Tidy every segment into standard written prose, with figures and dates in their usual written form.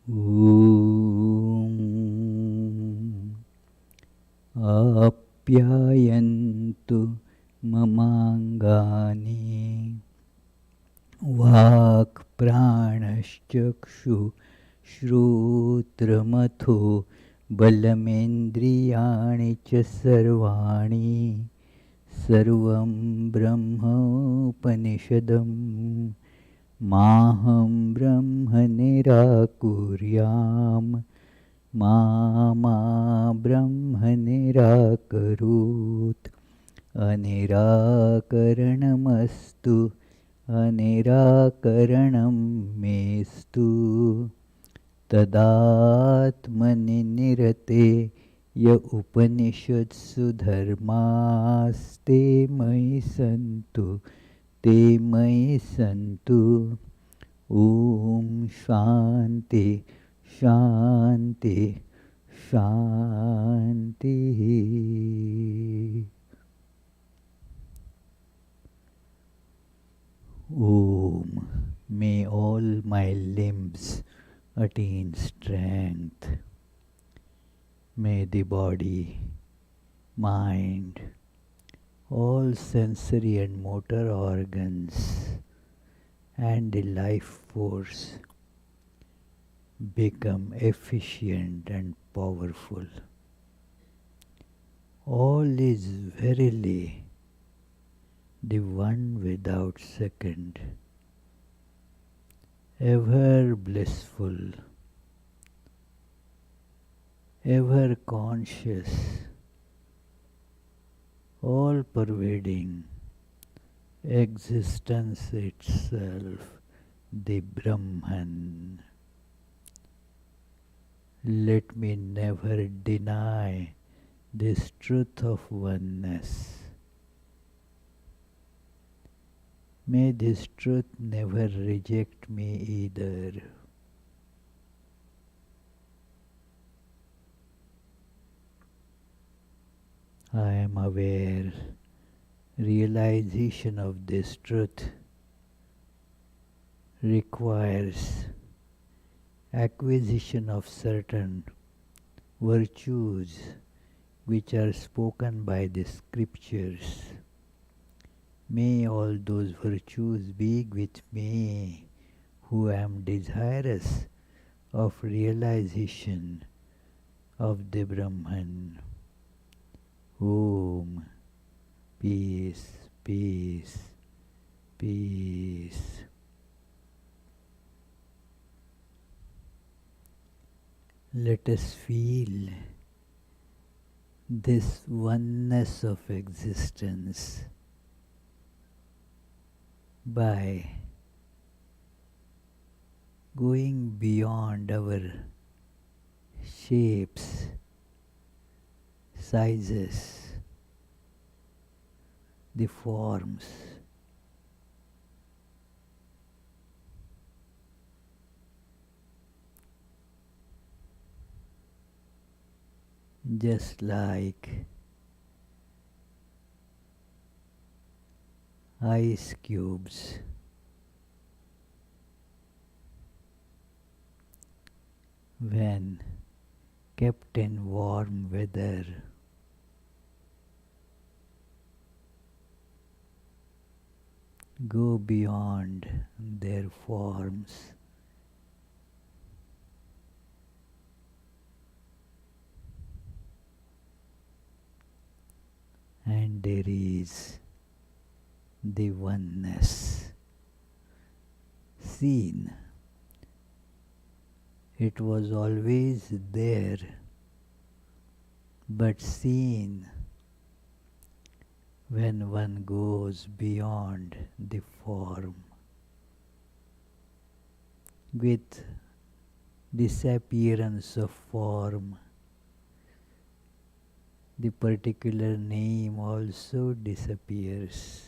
Om Apyayantu mamangani Vak pranaschakshu shrutramatho balamendriyani cha sarvani sarvam brahma upanishadam maham brahma nirakuryam ma brahma nirakarut anirakaranamastu anirakaranam mestu tadatmani nirate ya upanishadsu dharmaste mai santu te mai santu. Om Shanti Shanti Shanti. Om. May all my limbs attain strength. May the body, mind, all sensory and motor organs and the life force become efficient and powerful. All is verily the one without second, ever blissful, ever conscious, all pervading existence itself, the Brahman. Let me never deny this truth of oneness. May this truth never reject me either. I am aware, realization of this truth requires acquisition of certain virtues which are spoken by the scriptures. May all those virtues be with me, who am desirous of realization of the Brahman. Om. Peace, peace, peace. Let us feel this oneness of existence by going beyond our shapes, sizes, the forms. Just like ice cubes when kept in warm weather go beyond their forms. And there is the oneness seen. It was always there, but seen when one goes beyond the form. With disappearance of form, the particular name also disappears.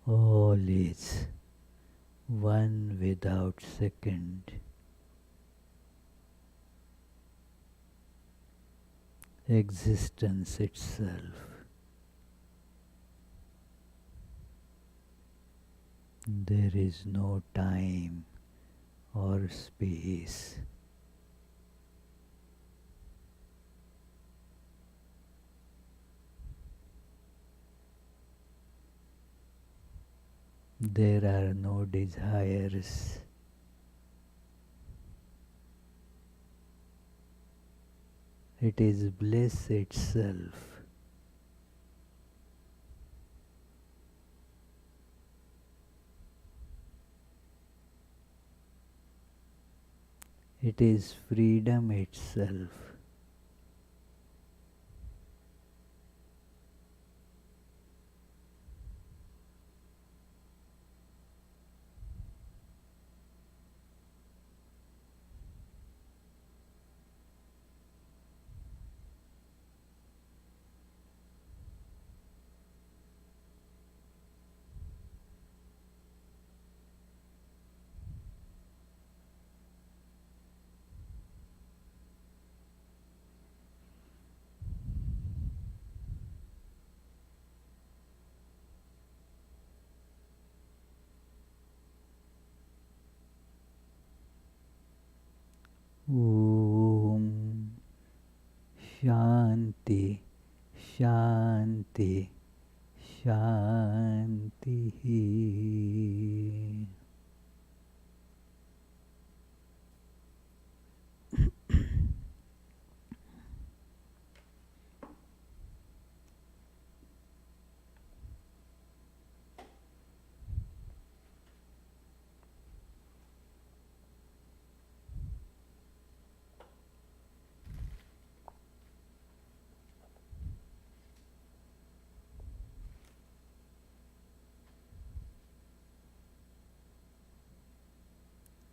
All is one without second. Existence itself. There is no time or space. There are no desires. It is bliss itself. It is freedom itself. Om Shanti Shanti Shanti.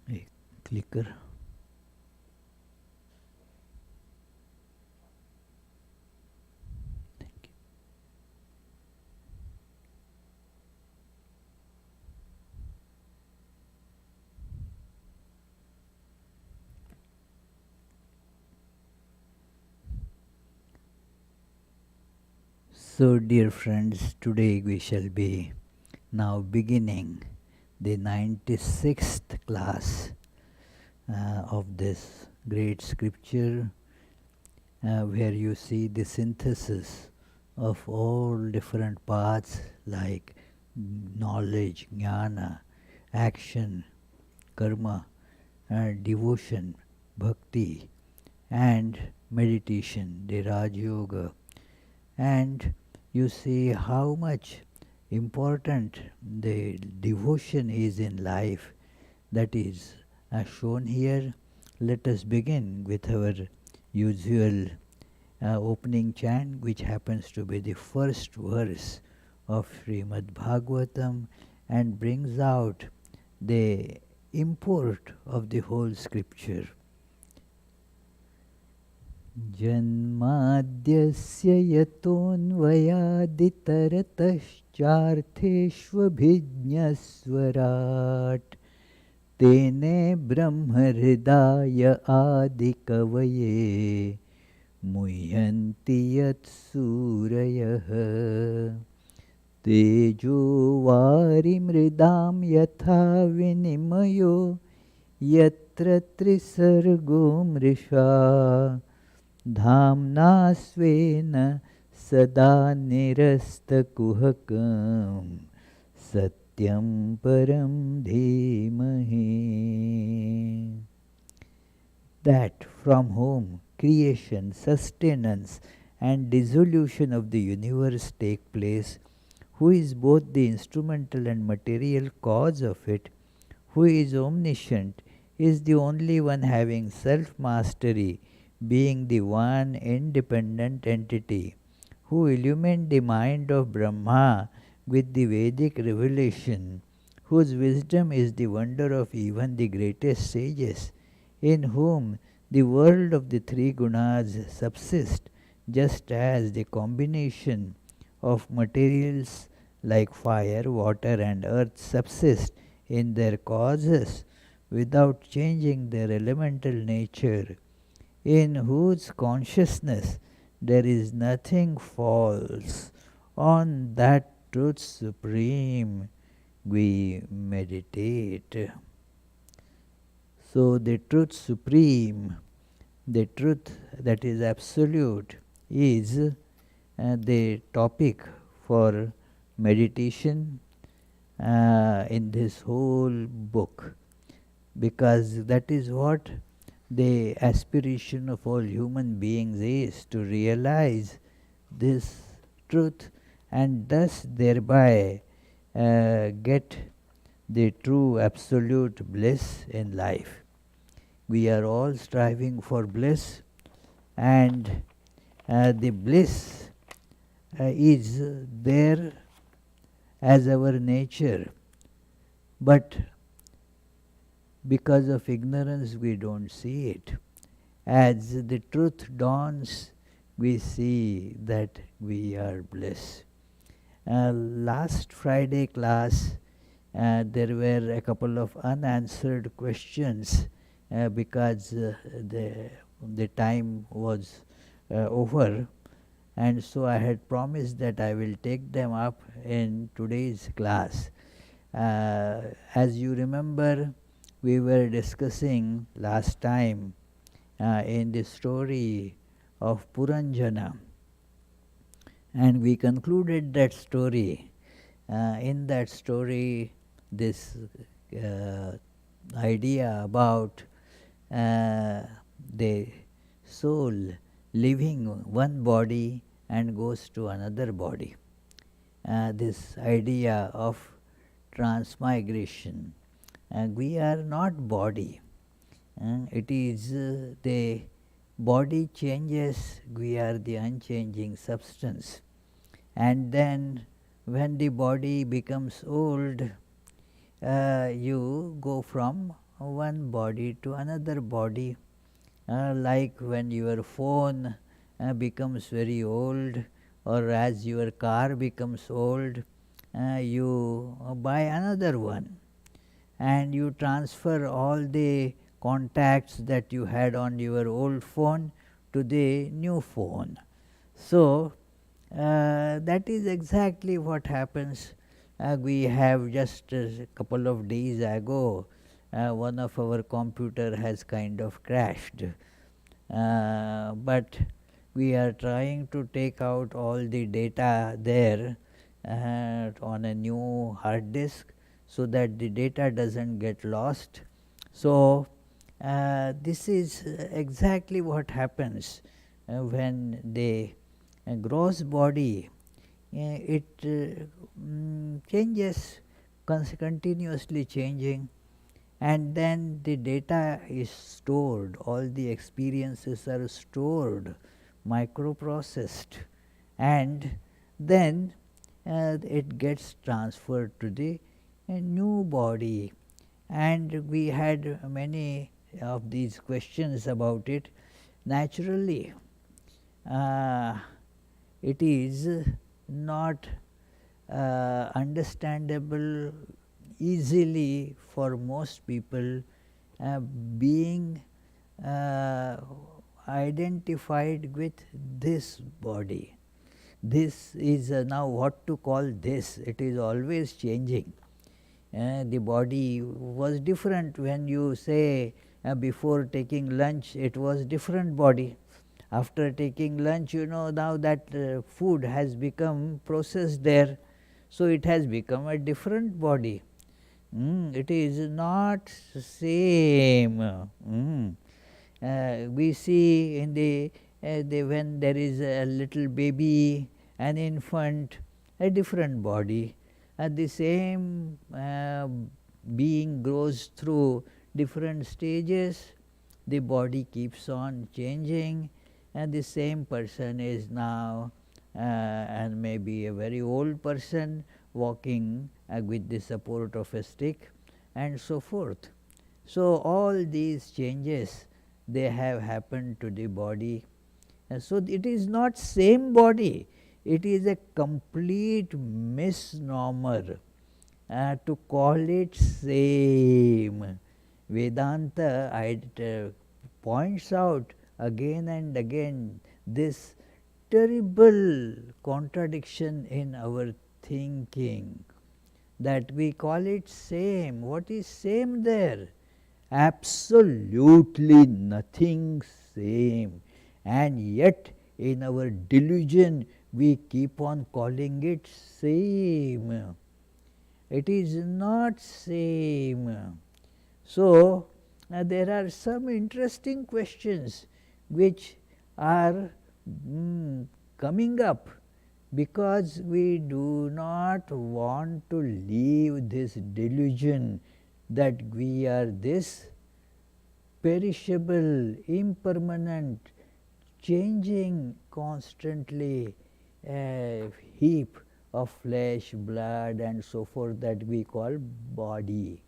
A clicker. Thank you. So, dear friends, today we shall be now beginning the 96th class of this great scripture, where you see the synthesis of all different paths like knowledge, jnana, action, karma, devotion, bhakti, and meditation, the Raj Yoga. And you see how much important the devotion is in life. That is shown here. Let us begin with our usual opening chant, which happens to be the first verse of Srimad Bhagavatam and brings out the import of the whole scripture. जन्माद्यस्य यतोऽन्वयादितरतश्चार्थेष्वभिज्ञस्वराट् तेने ब्रह्महृदाय आदिकवये मुह्यन्ति यत्सूरयः तेजो वारिमृदां यथा विनिमयो यत्र त्रिसर्गो मृषा धाम्ना स्वेन सदा निरस्तकुहकं सत्यं परं धीमहि. That from whom creation, sustenance and dissolution of the universe take place, who is both the instrumental and material cause of it, who is omniscient, is the only one having self-mastery, being the one independent entity, who illumined the mind of Brahma with the Vedic revelation, whose wisdom is the wonder of even the greatest sages, in whom the world of the three gunas subsist, just as the combination of materials like fire, water and earth subsist in their causes without changing their elemental nature, in whose consciousness there is nothing false. On that truth supreme we meditate. So the truth supreme, the truth that is absolute, is the topic for meditation in this whole book, because that is what the aspiration of all human beings is, to realize this truth and thus thereby get the true absolute bliss in life. We are all striving for bliss, and the bliss is there as our nature, but because of ignorance we don't see it. As the truth dawns, we see that we are blessed. Last Friday class, there were a couple of unanswered questions because the time was over, and so I had promised that I will take them up in today's class. As you remember, we were discussing last time in the story of Puranjana, and we concluded that story. In that story, this idea about the soul leaving one body and goes to another body. This idea of transmigration. We are not body. It is the body changes, we are the unchanging substance. And then when the body becomes old, you go from one body to another body. Like when your phone becomes very old, or as your car becomes old, you buy another one, and you transfer all the contacts that you had on your old phone to the new phone. So that is exactly what happens. We have just a couple of days ago, one of our computer has kind of crashed, but we are trying to take out all the data there on a new hard disk, so that the data doesn't get lost. So this is exactly what happens when the gross body it changes, continuously changing, and then the data is stored, all the experiences are stored, microprocessed, and then it gets transferred to the new body. And we had many of these questions about it. Naturally, it is not understandable easily for most people, being identified with this body. This is now what to call this, it is always changing. The body was different when you say before taking lunch it was different body. After taking lunch, now that food has become processed there, so it has become a different body. It is not same. We see in the when there is a little baby, an infant, a different body. The same being grows through different stages, the body keeps on changing, and the same person is now and maybe a very old person walking with the support of a stick, and so forth. So all these changes, they have happened to the body. So it is not same body. it is a complete misnomer to call it same. Vedanta points out again and again this terrible contradiction in our thinking, that we call it same. What is same there? Absolutely nothing same, and yet in our delusion we keep on calling it same. It is not same. So, there are some interesting questions which are coming up, because we do not want to leave this delusion that we are this perishable, impermanent, changing constantly heap of flesh, blood and so forth that we call body.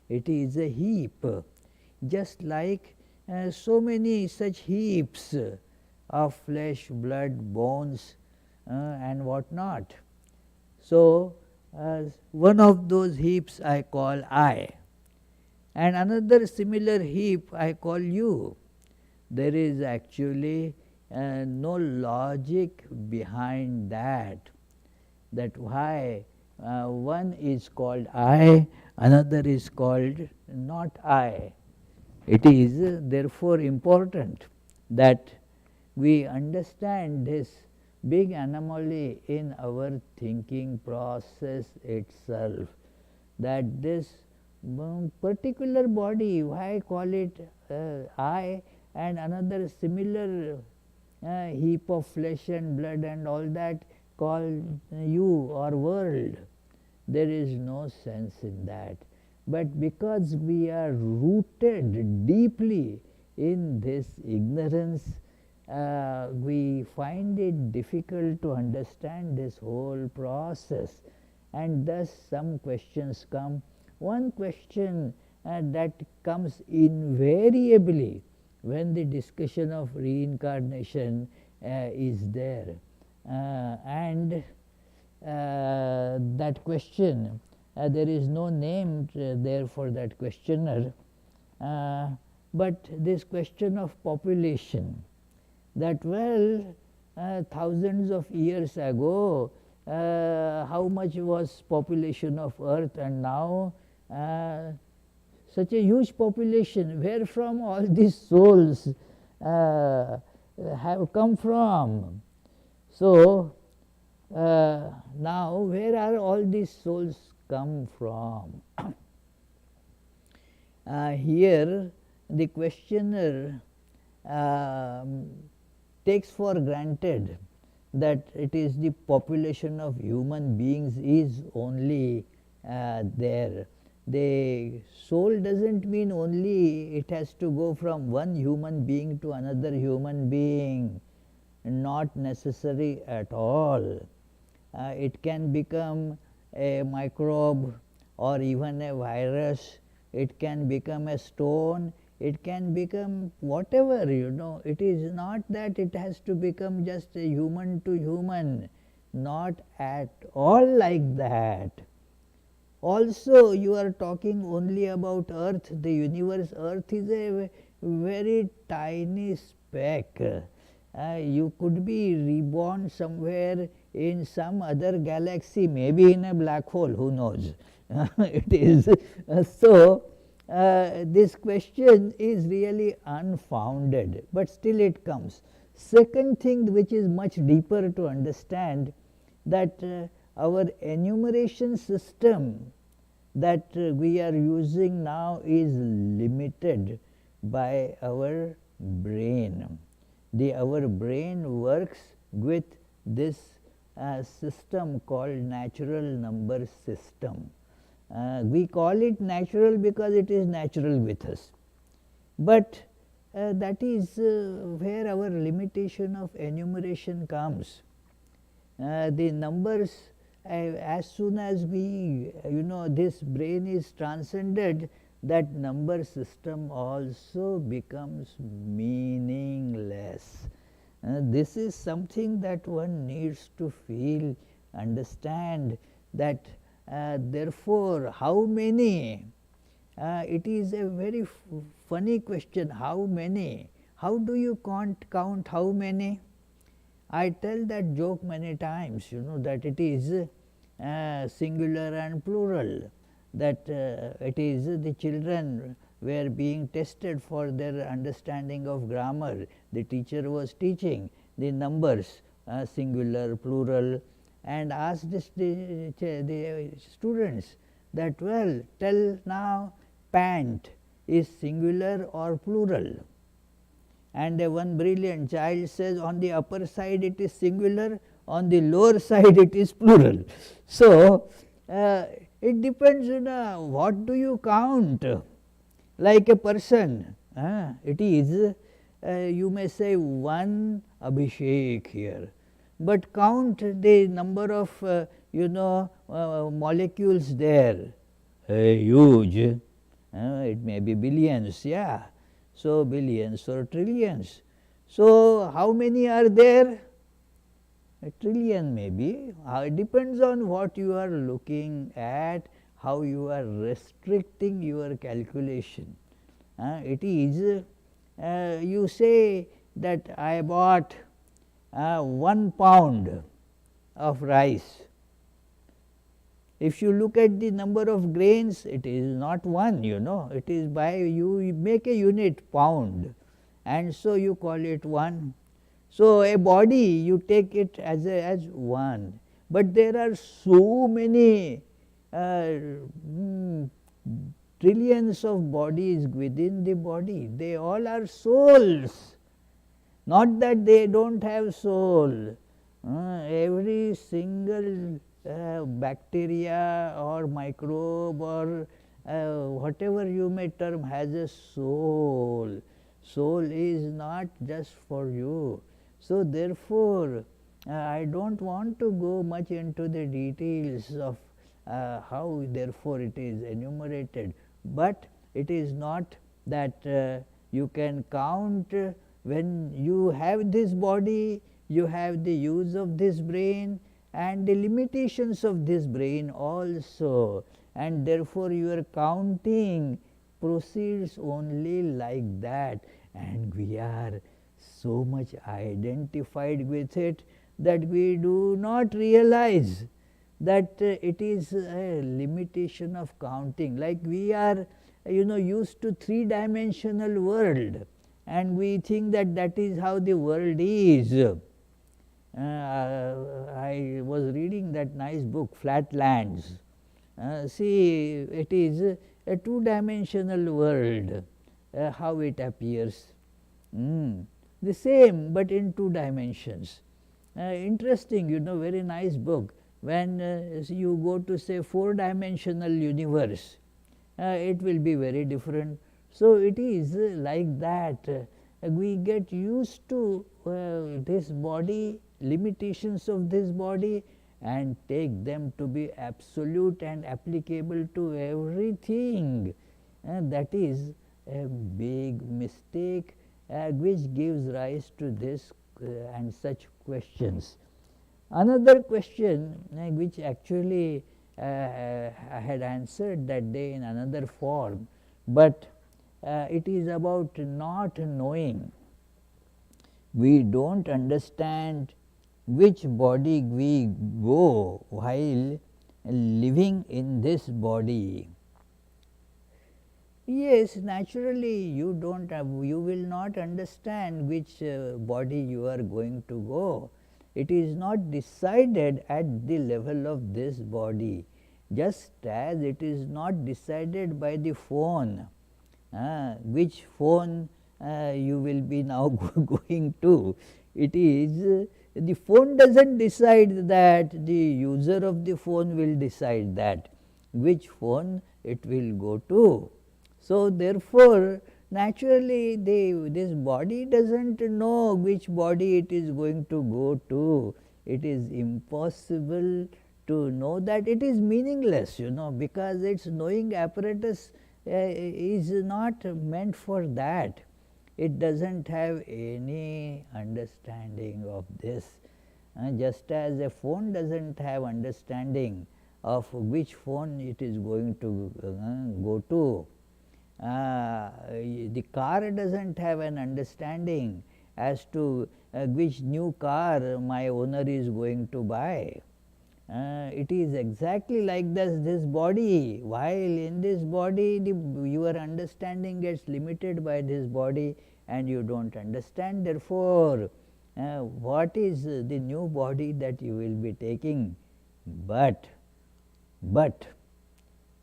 It is a heap, just like so many such heaps of flesh, blood, bones and what not. So, one of those heaps I call I, and another similar heap I call you. There is actually no logic behind that why one is called I, another is called not I. It is therefore important that we understand this big anomaly in our thinking process itself, that this particular body, why call it I, and another similar heap of flesh and blood and all that called you or world. There is no sense in that. But because we are rooted deeply in this ignorance, we find it difficult to understand this whole process, and thus some questions come. One question that comes invariably when the discussion of reincarnation is there, and that question, there is no name there for that questioner, but this question of population, that thousands of years ago how much was population of earth, and now such a huge population, where from all these souls have come from. So, now where are all these souls come from? Here the questioner takes for granted that it is the population of human beings is only there. The soul doesn't mean only it has to go from one human being to another human being, not necessary at all. It can become a microbe or even a virus, it can become a stone, it can become whatever, It is not that it has to become just a human to human, not at all like that. Also, you are talking only about earth, the universe. Earth is a very tiny speck. You could be reborn somewhere in some other galaxy, maybe in a black hole, who knows. It is so this question is really unfounded, but still it comes. Second thing which is much deeper to understand, that our enumeration system that we are using now is limited by our brain. Our brain works with this system called natural number system. We call it natural because it is natural with us, but that is where our limitation of enumeration comes. The numbers, as soon as we, this brain is transcended, that number system also becomes meaningless. This is something that one needs to feel, understand that therefore how many? It is a very funny question, how many? How do you count how many? I tell that joke many times, that it is singular and plural, that it is the children were being tested for their understanding of grammar. The teacher was teaching the numbers, singular, plural, and asked the students that, well, tell now, pant is singular or plural? And one brilliant child says, on the upper side it is singular, on the lower side it is plural. So, it depends on what do you count. Like a person, it is you may say one Abhishek here, but count the number of molecules there, huge, it may be billions, yeah. So, billions or trillions. So, how many are there? A trillion maybe. It depends on what you are looking at, how you are restricting your calculation. It is, you say that I bought 1 pound of rice. If you look at the number of grains, it is not 1, it is by you make a unit pound, and so you call it 1. So, a body you take it as 1, but there are so many trillions of bodies within the body, they all are souls, not that they do not have soul. Every single bacteria or microbe or whatever you may term has a soul. Soul is not just for you. So, therefore, I do not want to go much into the details of how therefore it is enumerated, but it is not that you can count. When you have this body, you have the use of this brain and the limitations of this brain also, and therefore your counting proceeds only like that, and we are so much identified with it that we do not realize that it is a limitation of counting. Like we are used to 3-dimensional world, and we think that that is how the world is. I was reading that nice book, Flatlands. See, it is a 2-dimensional world, how it appears. The same, but in 2 dimensions. Interesting, very nice book. When you go to say 4-dimensional universe, it will be very different. So, it is like that. We get used to this body, limitations of this body, and take them to be absolute and applicable to everything. That is a big mistake which gives rise to this and such questions. Another question which actually I had answered that day in another form, but it is about not knowing. We do not understand which body we go while living in this body. Yes, naturally you don't have, you will not understand which body you are going to go. It is not decided at the level of this body, just as it is not decided by the phone, which phone you will be now going to. It is the phone does not decide that, the user of the phone will decide that which phone it will go to. So, therefore, naturally this body does not know which body it is going to go to. It is impossible to know that. It is meaningless, because its knowing apparatus is not meant for that. it doesn't have any understanding of this. Just as a phone doesn't have understanding of which phone it is going to go to. The car doesn't have an understanding as to which new car my owner is going to buy. It is exactly like this body. While in this body your understanding gets limited by this body and you don't understand, therefore what is the new body that you will be taking. But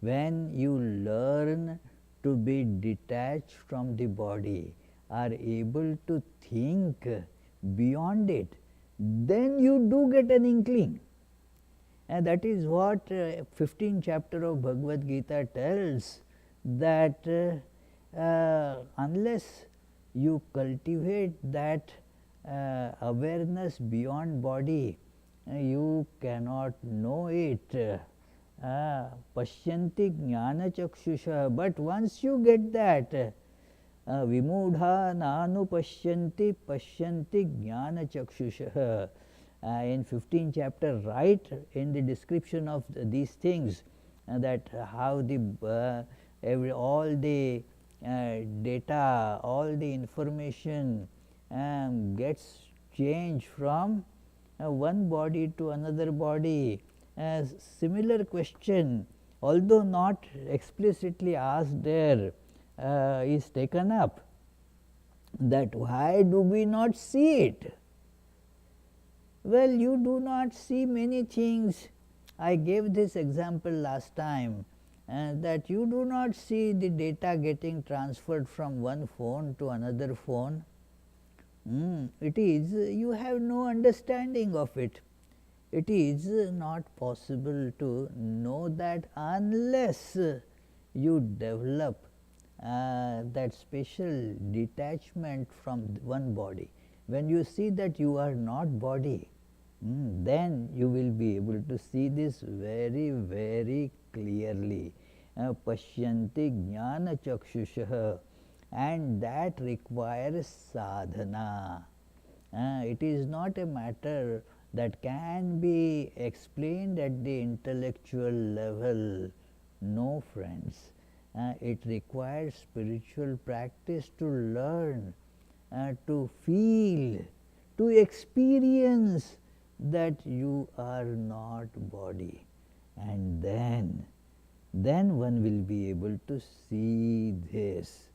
when you learn to be detached from the body, are able to think beyond it, then you do get an inkling. And that is what 15th chapter of Bhagavad Gita tells, that unless you cultivate that awareness beyond body, you cannot know it. Pashyanti jnana chakshusha. But once you get that, vimudha nanu pashyanti pashyanti jnana chakshusha. In 15th chapter, right in the description of these things, that how the all the data, all the information gets changed from one body to another body. Similar question, although not explicitly asked there, is taken up, that why do we not see it? Well, you do not see many things. I gave this example last time, that you do not see the data getting transferred from one phone to another phone. It is, you have no understanding of it. It is not possible to know that unless you develop that special detachment from one body. When you see that you are not body, then you will be able to see this very, very clearly. Pashyanti jnana chakshusha, and that requires sadhana. It is not a matter that can be explained at the intellectual level. No, friends. It requires spiritual practice to learn, to feel, to experience that you are not body, and then one will be able to see this.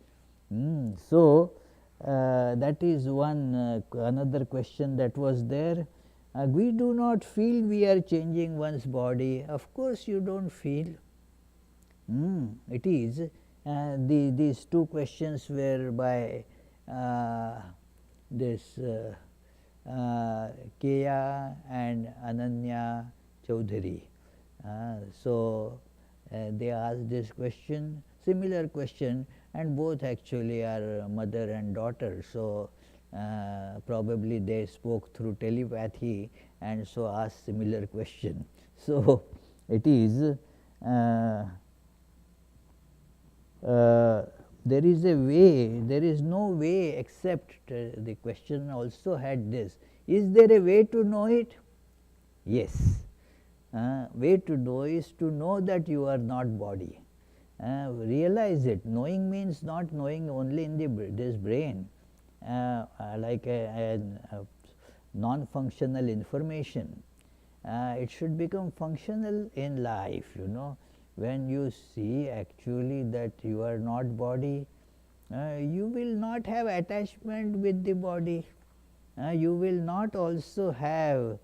So, that is one another question that was there. We do not feel we are changing one's body. Of course, you don't feel. It is these two questions were by this Keya and Ananya Chaudhary. So, they asked this question, similar question, and both actually are mother and daughter. So, probably they spoke through telepathy and so asked similar question. So, it is there is a way, there is no way except the question also had this, is there a way to know it? Yes. Way to know is to know that you are not body. Realize it. Knowing means not knowing only in this brain, like a non-functional information. It should become functional in life, you know. When you see actually that you are not body, you will not have attachment with the body. You will not also have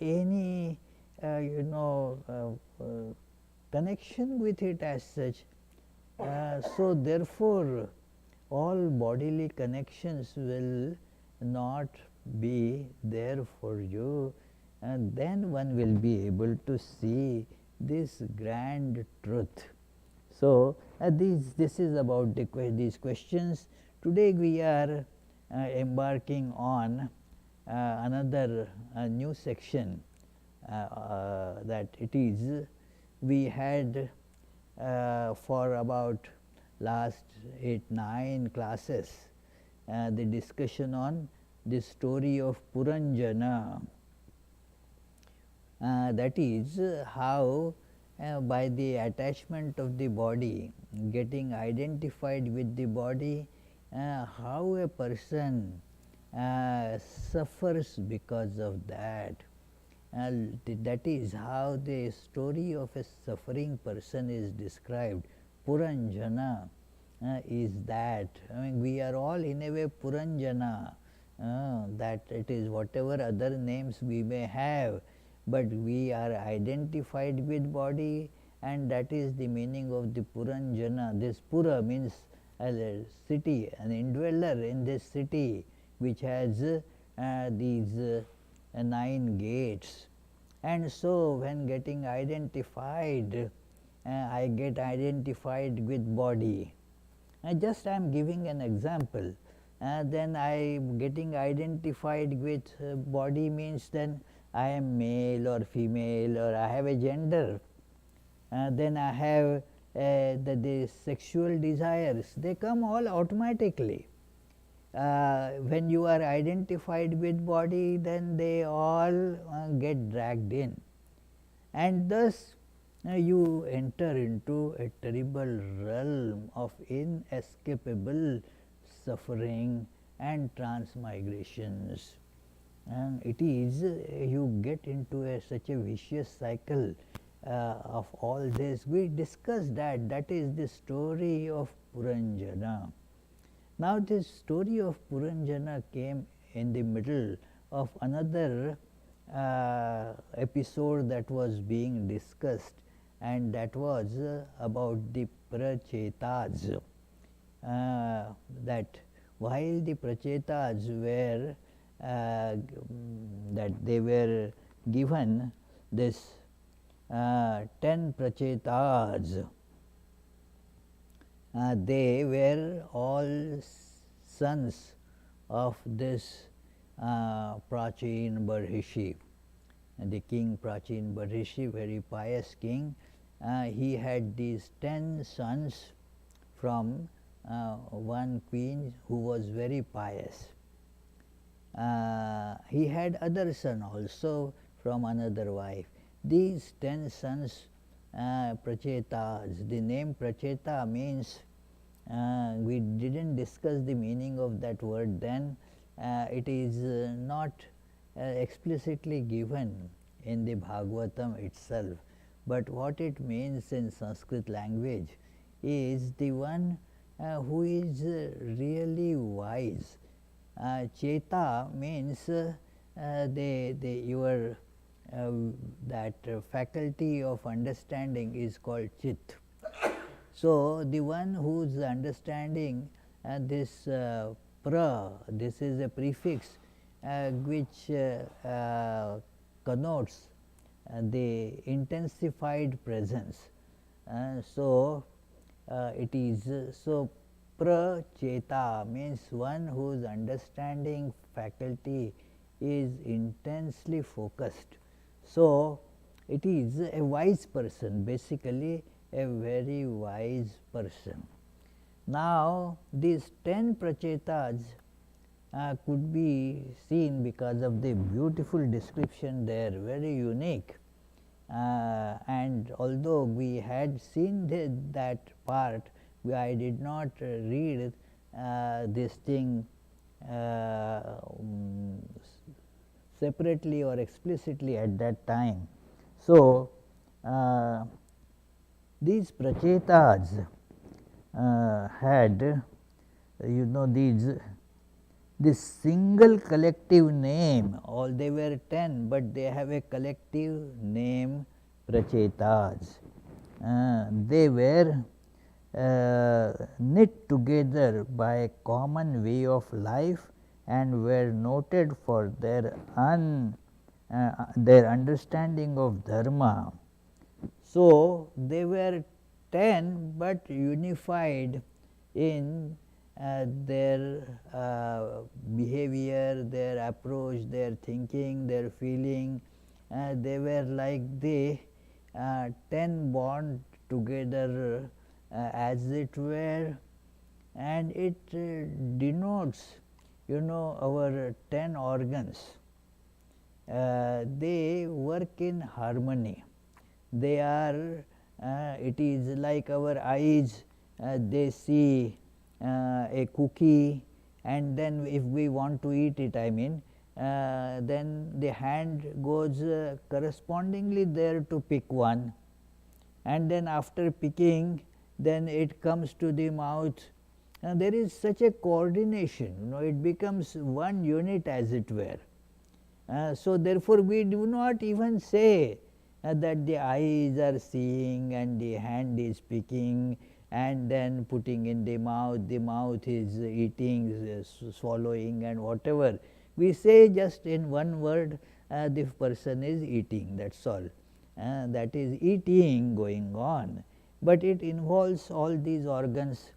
any connection with it as such. So, therefore, all bodily connections will not be there for you, and then one will be able to see this grand truth. So, this is about these questions. Today we are embarking on another new section, that it is, we had for about last 8-9 classes, the discussion on the story of Puranjana. That is how by the attachment of the body, getting identified with the body, how a person suffers because of that. That is how the story of a suffering person is described. Puranjana is that. I mean, we are all in a way Puranjana, that it is whatever other names we may have, but we are identified with body, and that is the meaning of the Puranjana. This Pura means a city, an indweller in this city which has these 9 gates. And so when getting identified, I get identified with body. Just I am giving an example. Then I am getting identified with body means then I am male or female, or I have a gender. Then I have the sexual desires. They come all automatically. When you are identified with body, then they all get dragged in, and thus you enter into a terrible realm of inescapable suffering and transmigrations. And it is you get into such a vicious cycle of all this. We discussed that. That is the story of Puranjana. Now, this story of Puranjana came in the middle of another episode that was being discussed, and that was about the Prachetas. That while the Prachetas were that they were given this 10 Prachetas, they were all sons of this Prachin Barhishi. The king Prachin Barhishi, very pious king, he had these 10 sons from one queen who was very pious. He had other son also from another wife. These 10 sons, Prachetas. The name Pracheta means, we didn't discuss the meaning of that word then. It is not explicitly given in the Bhagavatam itself, but what it means in Sanskrit language is the one who is really wise. Cheta means your that faculty of understanding is called chit. So, the one whose understanding this this is a prefix which connotes the intensified presence. So, it is so Pracheta means one whose understanding faculty is intensely focused. So, it is a wise person, basically a very wise person. Now, these 10 Prachetas could be seen because of the beautiful description there, very unique. And although we had seen that part, I did not read this thing separately or explicitly at that time. So, these Prachetas had this single collective name. All they were 10, but they have a collective name, Prachetas. They were knit together by a common way of life and were noted for their understanding of dharma. So, they were 10, but unified in their behavior, their approach, their thinking, their feeling. They were like the 10 bond together as it were and it denotes, our 10 organs. They work in harmony. They are, it is like our eyes, they see a cookie, and then if we want to eat it, then the hand goes correspondingly there to pick one, and then after picking, then it comes to the mouth. There is such a coordination, it becomes one unit as it were. So therefore, we do not even say that the eyes are seeing and the hand is picking and then putting in the mouth is eating, swallowing and whatever. We say just in one word, the person is eating, that is all. That is eating going on, but it involves all these organs.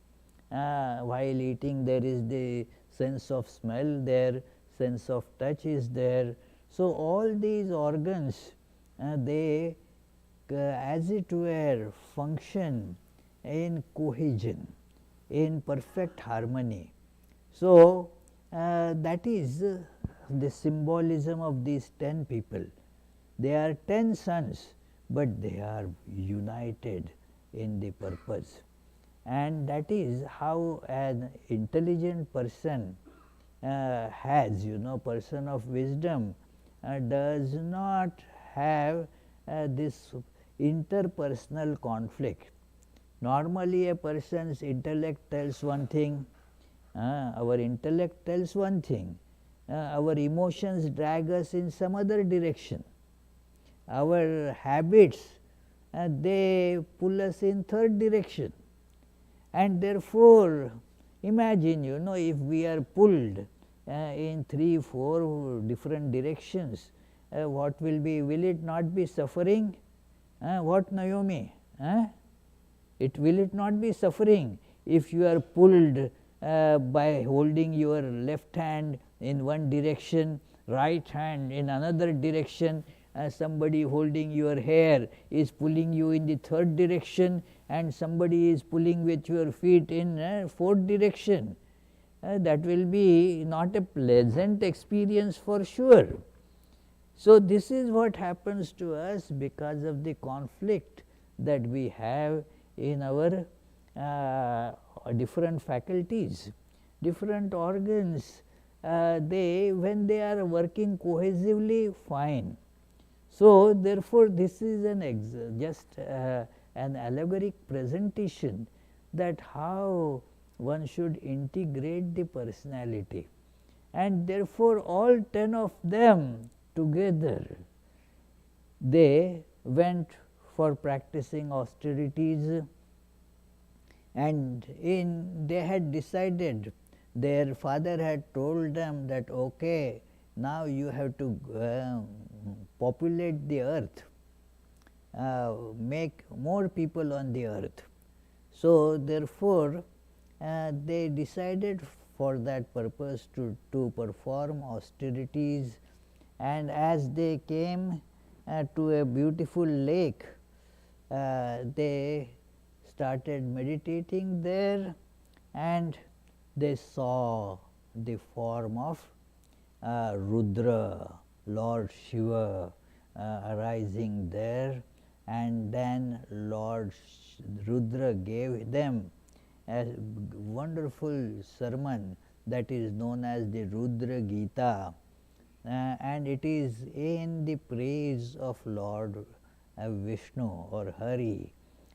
While eating, there is the sense of smell there, sense of touch is there. So, all these organs, they as it were function in cohesion, in perfect harmony. So, that is the symbolism of these 10 people. They are 10 suns, but they are united in the purpose, and that is how an intelligent person has, person of wisdom does not have this interpersonal conflict. Normally a person's intellect tells one thing, our intellect tells one thing, our emotions drag us in some other direction, our habits they pull us in third direction, and therefore imagine, if we are pulled in 3-4 different directions, what will it not be suffering? What, Naomi? Will it not be suffering if you are pulled by holding your left hand in one direction, right hand in another direction, somebody holding your hair is pulling you in the third direction, and somebody is pulling with your feet in fourth direction? That will be not a pleasant experience for sure. So, this is what happens to us because of the conflict that we have in our different faculties, different organs. When they are working cohesively, fine. So, therefore, this is just an allegoric presentation that how one should integrate the personality, and therefore, all 10 of them together, they went for practicing austerities, and they had decided, their father had told them that okay, now you have to populate the earth, make more people on the earth. So, therefore, they decided for that purpose to perform austerities, and as they came to a beautiful lake, they started meditating there, and they saw the form of Rudra, Lord Shiva arising there, and then Lord Rudra gave them a wonderful sermon that is known as the Rudra Gita, and it is in the praise of Lord Vishnu or Hari,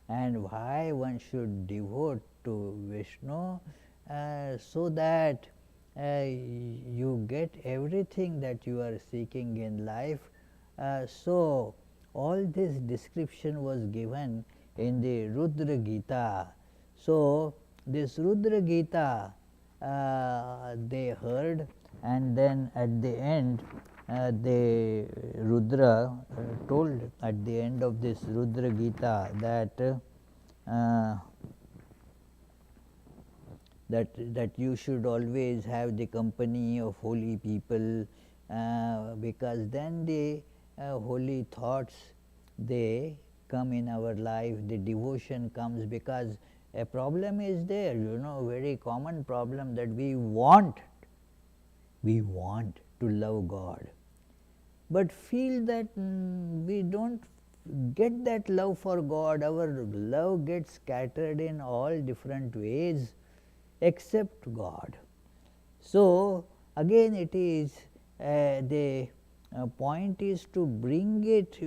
and why one should devote to Vishnu, so that you get everything that you are seeking in life. So, all this description was given in the Rudra Gita. So, this Rudra Gita they heard, and then at the end the Rudra told at the end of this Rudra Gita that you should always have the company of holy people, because then the holy thoughts they come in our life, the devotion comes, because a problem is there, very common problem, that we want to love God, but feel that we don't get that love for God. Our love gets scattered in all different ways except God. So, again it is the point is to bring it,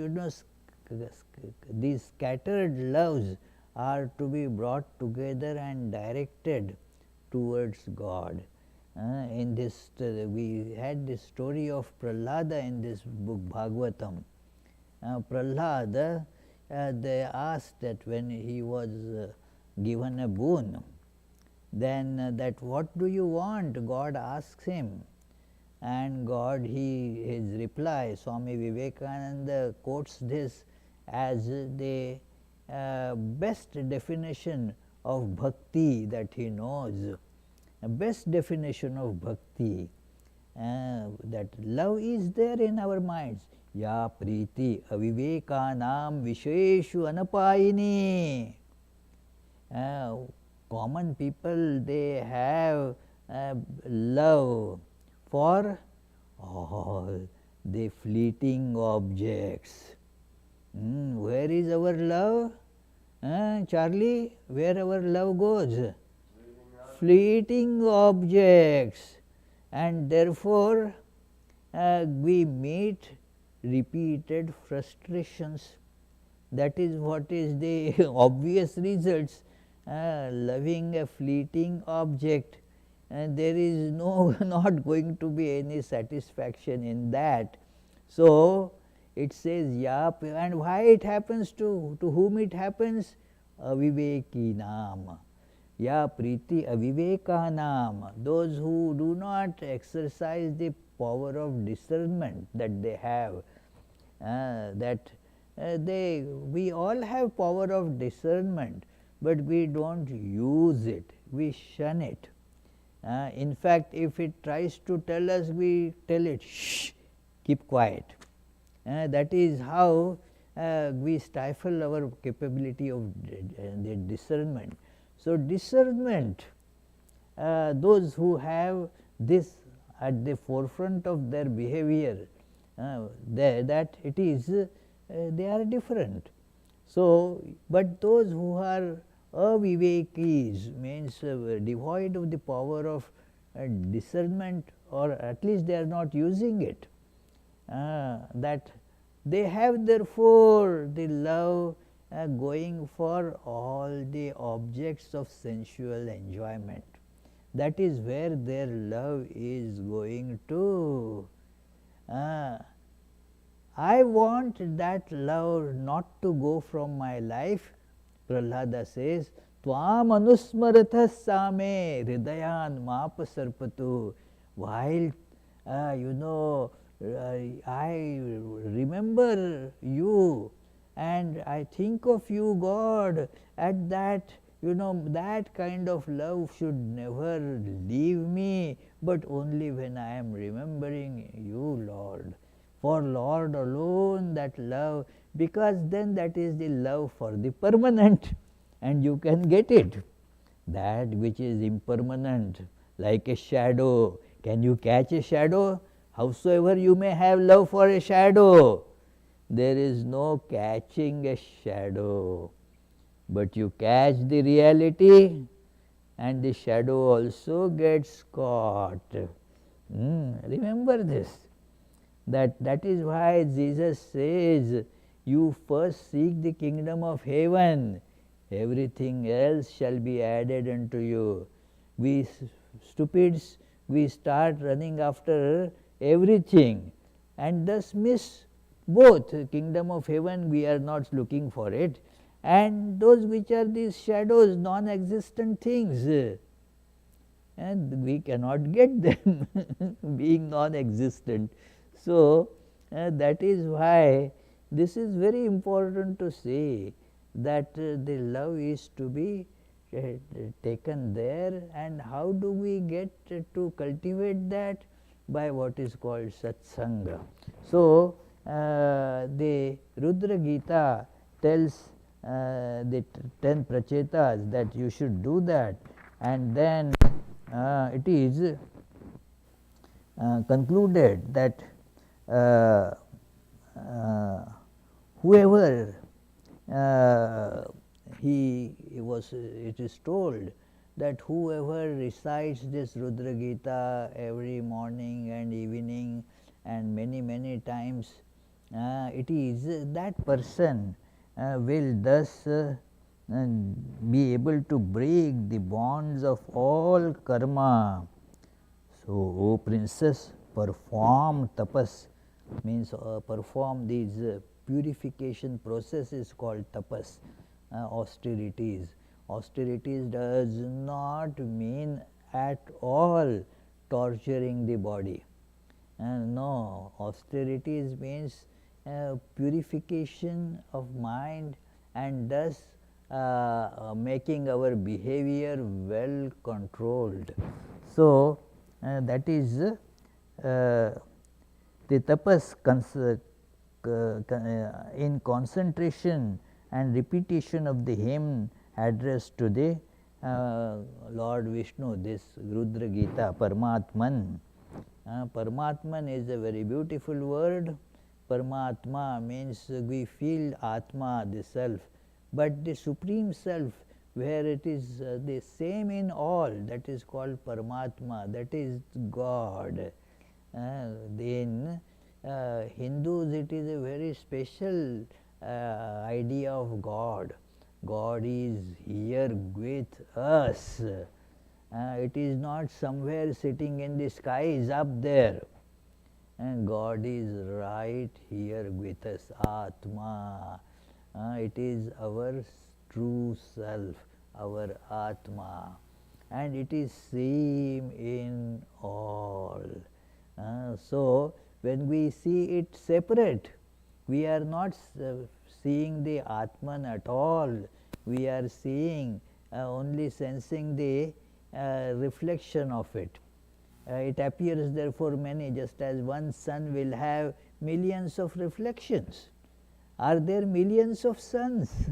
these scattered loves are to be brought together and directed towards God. In this we had this story of Prahlada in this book Bhagavatam. Prahlada, they asked that when he was given a boon, then that what do you want? God asks him, and God, his reply, Swami Vivekananda quotes this as the best definition of bhakti that he knows, best definition of bhakti, that love is there in our minds. Ya priti avivekanam visheshu anapayini. Common people, they have love for all the fleeting objects. Where is our love? Charlie, where our love goes? Fleeting objects, and therefore we meet repeated frustrations. That is what is the obvious results. Loving a fleeting object, there is not going to be any satisfaction in that. So, it says yap, and why it happens to whom it happens? Avivekinam. Ya priti avivekanam, those who do not exercise the power of discernment that they have, we all have power of discernment, but we don't use it, we shun it. In fact, if it tries to tell us, we tell it, shh, keep quiet. That is how we stifle our capability of the discernment. So, discernment, those who have this at the forefront of their behavior, that it is they are different. So, but those who are avivekis, means devoid of the power of discernment, or at least they are not using it, that they have therefore the love going for all the objects of sensual enjoyment. That is where their love is going to. I want that love not to go from my life. Prahlada says, Tvam anusmaratha same hridayan mapasarpatu. While I remember you and I think of you, God, at that, that kind of love should never leave me, but only when I am remembering you, Lord. For Lord alone that love, because then that is the love for the permanent, and you can get it. That which is impermanent, like a shadow. Can you catch a shadow? Howsoever you may have love for a shadow, there is no catching a shadow, but you catch the reality and the shadow also gets caught. Remember this. That is why Jesus says, you first seek the kingdom of heaven, everything else shall be added unto you. We stupids, we start running after everything and thus miss both. Kingdom of heaven, we are not looking for it, and those which are these shadows, non-existent things, and we cannot get them being non-existent. So, that is why this is very important to say that the love is to be taken there, and how do we get to cultivate that? By what is called satsanga. So, the Rudra Gita tells the 10 prachetas that you should do that, and then it is concluded that whoever it is told that whoever recites this Rudra Gita every morning and evening and many times, it is that person will thus be able to break the bonds of all karma. So, O princess, perform tapas, means perform these purification processes called tapas, austerities. Austerities does not mean at all torturing the body. No, austerities means purification of mind and thus making our behavior well controlled. So, that is the tapas in concentration and repetition of the hymn addressed to the Lord Vishnu, this Rudra Gita, Paramatman. Paramatman is a very beautiful word. Paramatma means we feel Atma, the self, but the Supreme Self, where it is the same in all, that is called Paramatma, that is God. In Hindus, it is a very special idea of God. God is here with us. It is not somewhere sitting in the skies up there. And God is right here with us, Atma. It is our true self, our Atma, and it is same in all. So, when we see it separate, we are not seeing the Atman at all, we are seeing only sensing the reflection of it. It appears therefore many, just as one sun will have millions of reflections. Are there millions of suns?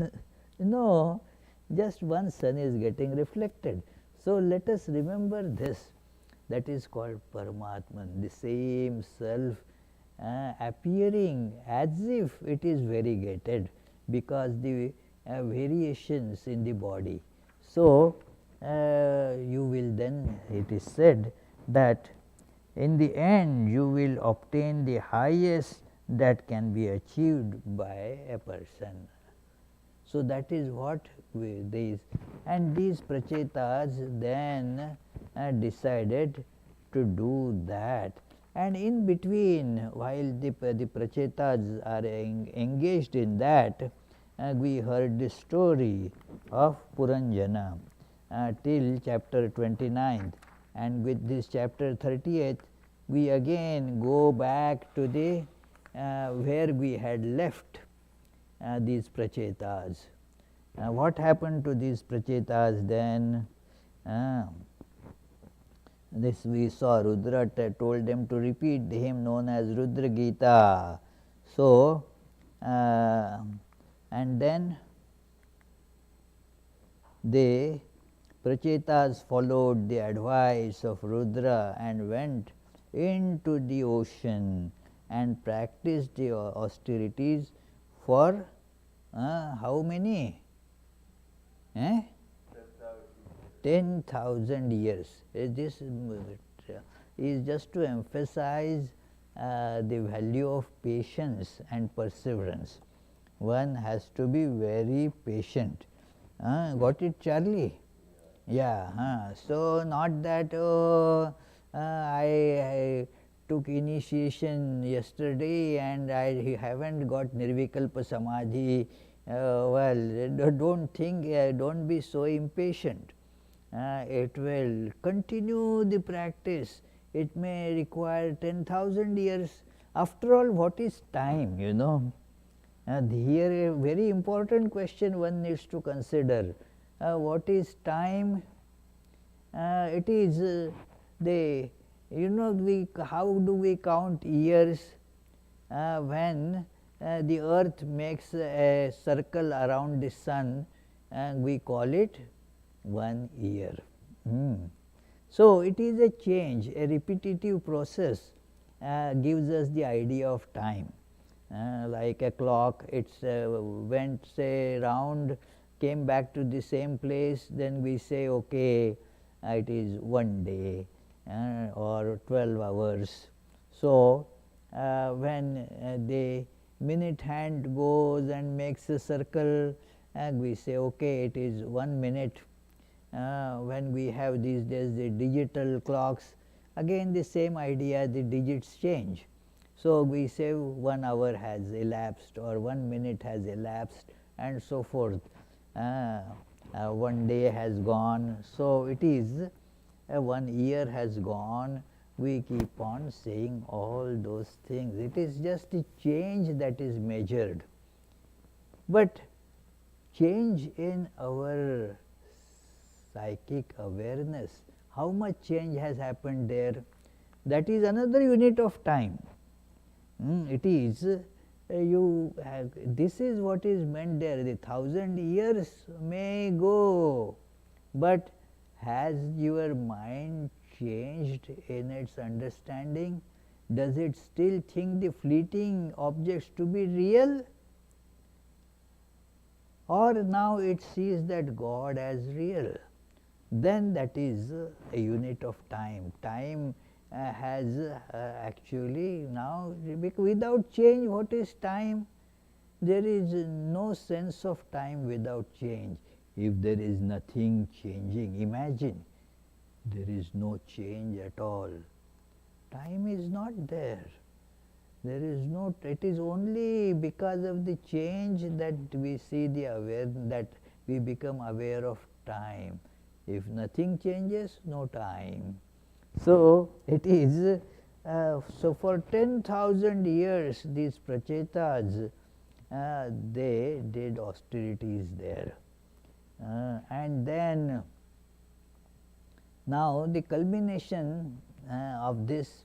No, just one sun is getting reflected. So, let us remember this, that is called Paramatman, the same self appearing as if it is variegated because the variations in the body. So, you will then, it is said that in the end you will obtain the highest that can be achieved by a person. So, that is what these, and these prachetas then decided to do that, and in between while the prachetas are engaged in that, we heard the story of Puranjana till chapter 29th, and with this chapter 30th we again go back to the where we had left these prachetas. What happened to these prachetas then? This we saw, Rudra told them to repeat the hymn known as Rudra Gita. So, and then the prachetas followed the advice of Rudra and went into the ocean and practiced the austerities for how many? 10,000 years. This is just to emphasize the value of patience and perseverance. One has to be very patient. Got it, Charlie? Yeah. So, not that I took initiation yesterday and I haven't got Nirvikalpa Samadhi. Well, don't think, don't be so impatient. It will continue the practice. It may require 10,000 years. After all, what is time, you know? Here a very important question one needs to consider. What is time? It is how do we count years? When the earth makes a circle around the sun, and we call it 1 year. So, it is a change, a repetitive process gives us the idea of time. Like a clock, it's went say round, came back to the same place, then we say okay, it is 1 day or 12 hours. So, when the minute hand goes and makes a circle, and we say okay, it is 1 minute. When we have these days the digital clocks, again the same idea, the digits change. So, we say 1 hour has elapsed or 1 minute has elapsed, and so forth. 1 day has gone. So, it is 1 year has gone. We keep on saying all those things. It is just a change that is measured, but change in our psychic awareness, how much change has happened there, that is another unit of time. It is this is what is meant there. The 1000 years may go, but has your mind changed in its understanding? Does it still think the fleeting objects to be real, or now it sees that God as real? Then that is a unit of time. Time has actually now, without change, what is time? There is no sense of time without change. If there is nothing changing, imagine there is no change at all. Time is not there. There is no, it is only because of the change that we see the that we become aware of time. If nothing changes, no time. So, it is so for 10,000 years these prachetas they did austerities there, and then now the culmination of this,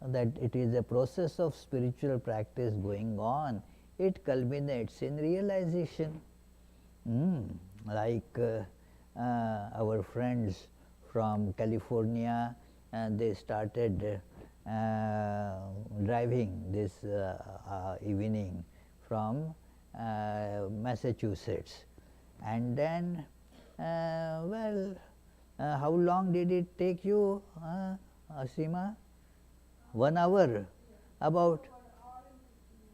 that it is a process of spiritual practice going on, it culminates in realization. Like our friends from California, they started driving this evening from Massachusetts, and then how long did it take you, Asima? 1 hour, about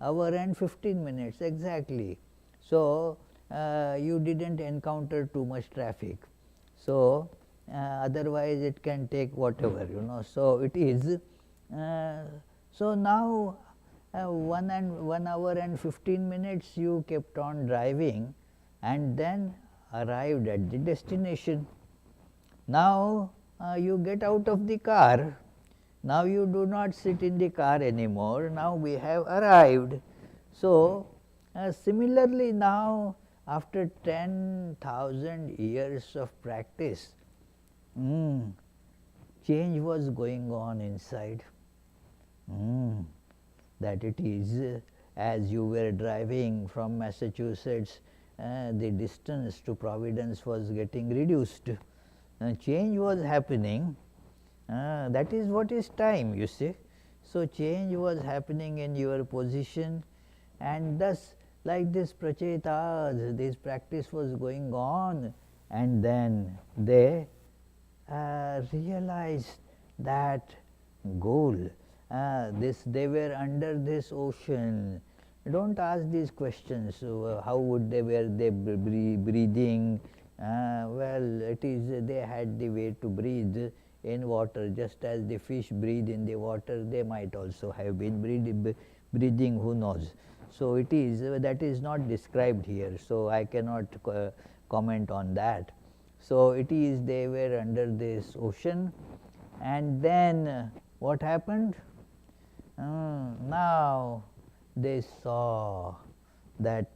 hour and 15 minutes exactly. So, you did not encounter too much traffic. So, otherwise it can take whatever, you know. So, it is so now 1 hour and 15 minutes you kept on driving and then arrived at the destination. Now, you get out of the car. Now, you do not sit in the car anymore. Now, we have arrived. So, similarly now, after 10,000 years of practice, change was going on inside. That it is as you were driving from Massachusetts, the distance to Providence was getting reduced. Change was happening. That is what is time, you see. So, change was happening in your position, and thus like this prachetas, this practice was going on, and then they realized that goal. They were under this ocean. Don't ask these questions. How would they were they breathing? Well, it is they had the way to breathe in water, just as the fish breathe in the water. They might also have been breathing. Who knows? So it is that is not described here. So I cannot comment on that. So it is they were under this ocean, and then what happened? Now they saw that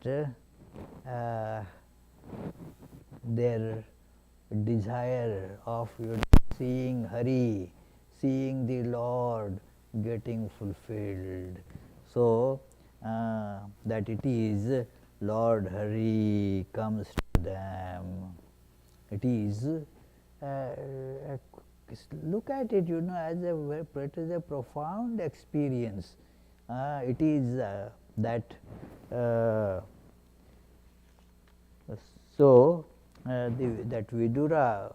their desire of seeing Hari, seeing the Lord getting fulfilled. So, that it is Lord Hari comes to them. It is, look at it, as it is a profound experience. It is that so that Vidura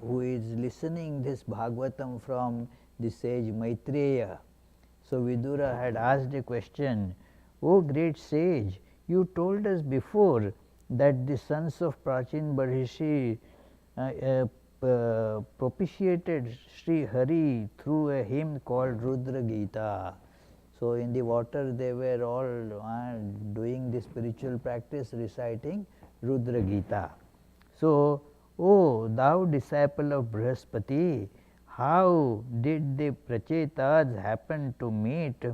who is listening this Bhagavatam from the sage Maitreya. So Vidura had asked a question, "O great sage, you told us before that the sons of Prachin Barhishi propitiated Sri Hari through a hymn called Rudra Gita." So in the water they were all doing the spiritual practice, reciting Rudra Gita. So, "O thou disciple of Brihaspati, how did the Prachetas happen to meet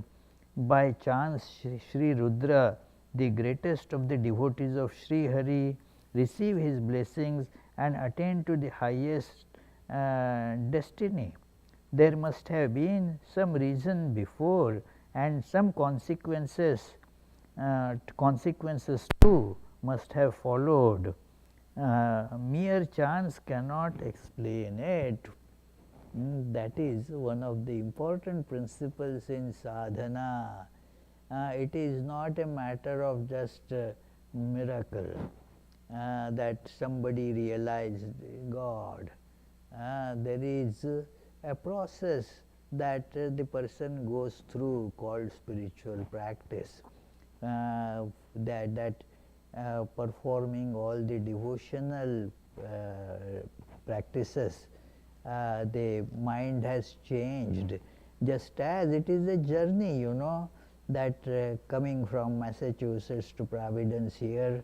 by chance Sri Rudra, the greatest of the devotees of Sri Hari, receive his blessings and attain to the highest destiny? There must have been some reason before and some consequences too must have followed. Mere chance cannot explain it." That is one of the important principles in sadhana. It is not a matter of just miracle that somebody realized God. There is a process that the person goes through called spiritual practice, that performing all the devotional practices, the mind has changed, just as it is a journey, that coming from Massachusetts to Providence here,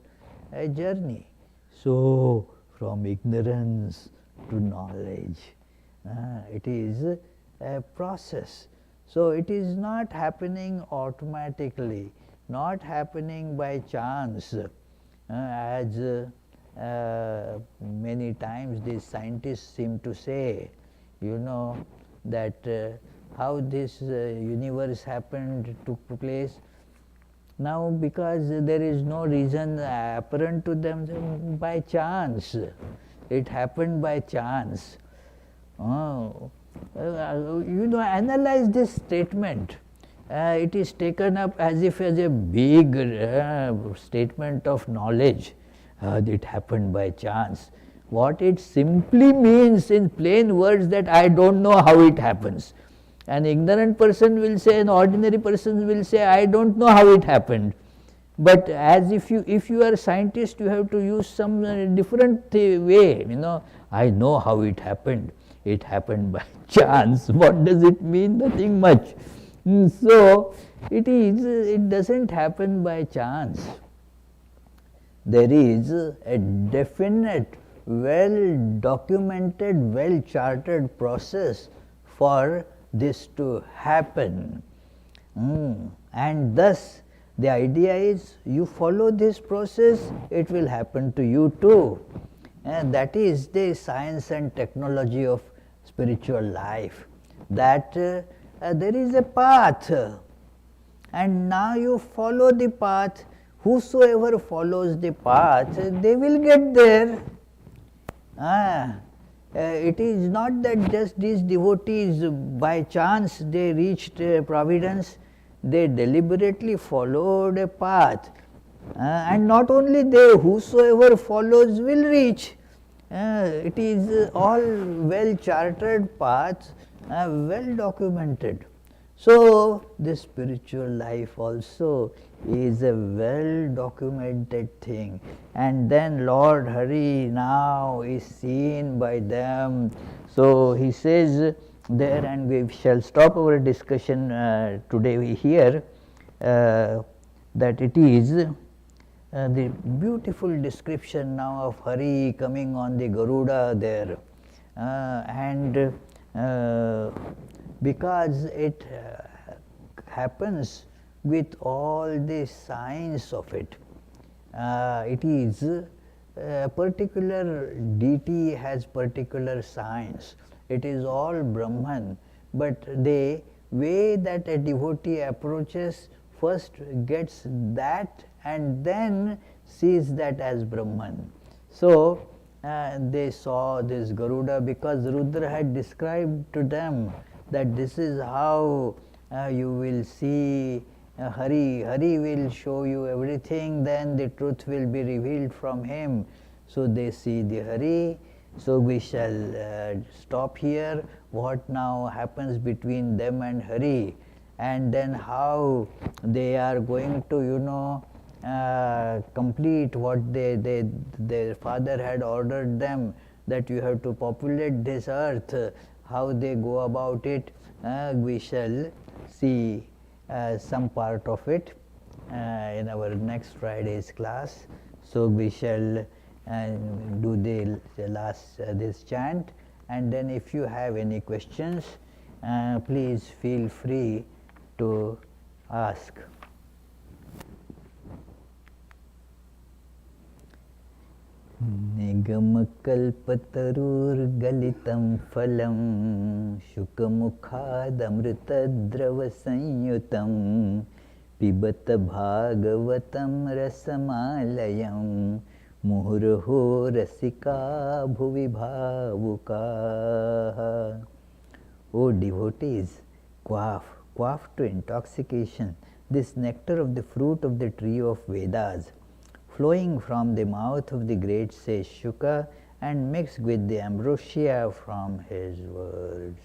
a journey. So from ignorance to knowledge, it is a process. So it is not happening automatically, not happening by chance, as many times these scientists seem to say, that how this universe happened, took place. Now because there is no reason apparent to them, by chance, it happened by chance. Analyze this statement. It is taken up as if as a big statement of knowledge. It happened by chance. What it simply means in plain words, that I don't know how it happens. An ignorant person will say, an ordinary person will say, I don't know how it happened. But as if you are a scientist, you have to use some different way. I know how it happened. It happened by chance. What does it mean? Nothing much. So it doesn't happen by chance. There is a definite, well documented, well charted process for this to happen. And thus the idea is, you follow this process, it will happen to you too. And that is the science and technology of spiritual life, that there is a path, and now you follow the path. Whosoever follows the path, they will get there. It is not that just these devotees by chance they reached Providence. They deliberately followed a path, and not only they, whosoever follows will reach. It is all well charted paths, well documented. So this spiritual life also is a well documented thing, and then Lord Hari now is seen by them. So he says there, and we shall stop our discussion today here, that it is the beautiful description now of Hari coming on the Garuda there, and because it happens with all the science of it. It is a particular deity has particular science. It is all Brahman, but the way that a devotee approaches first gets that and then sees that as Brahman. So they saw this Garuda because Rudra had described to them that this is how you will see Hari. Hari will show you everything, then the truth will be revealed from him. So they see the Hari. So we shall stop here. What now happens between them and Hari, and then how they are going to complete what their father had ordered them, that you have to populate this earth. How they go about it, we shall see some part of it in our next Friday's class. So we shall do the last this chant, and then if you have any questions, please feel free to ask. Nigamakkalpatarurgalitam phalam shukamukhadamritadravasanयुtam pibata bhagavatam rasamalayam muhurho rasika bhuvi bhavukaha. O devotees, quaff to intoxication this nectar of the fruit of the tree of Vedas, flowing from the mouth of the great sage Shuka and mixed with the ambrosia from his words.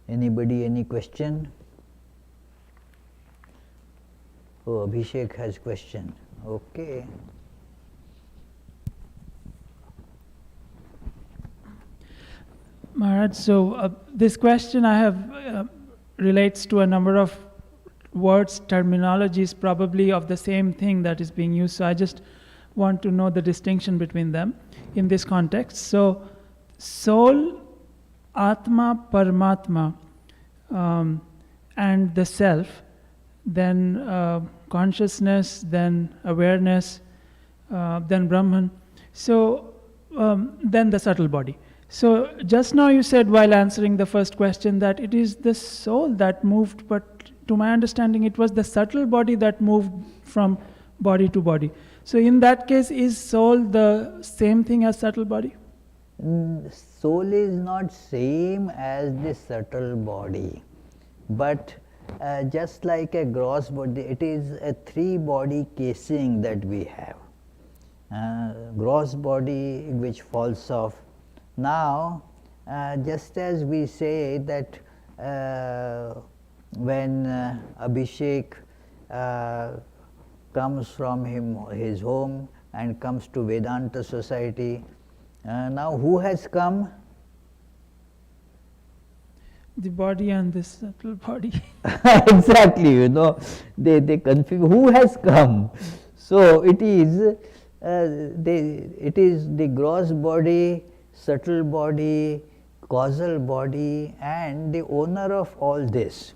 Anybody, any question? Oh, Abhishek has question. Okay. Maharaj, so this question I have relates to a number of words, terminologies probably of the same thing that is being used. So I just want to know the distinction between them in this context. So soul, Atma, Paramatma, and the self, then consciousness, then awareness, then Brahman, so then the subtle body. So just now you said while answering the first question that it is the soul that moved, but to my understanding it was the subtle body that moved from body to body. So in that case, is soul the same thing as subtle body? Soul is not same as the subtle body, but just like a gross body, it is a three body casing that we have. Gross body which falls off. Now, just as we say that when Abhishek comes from his home and comes to Vedanta society, now who has come? The body and the subtle body. Exactly, they confuse who has come. So it is the gross body, subtle body, causal body, and the owner of all this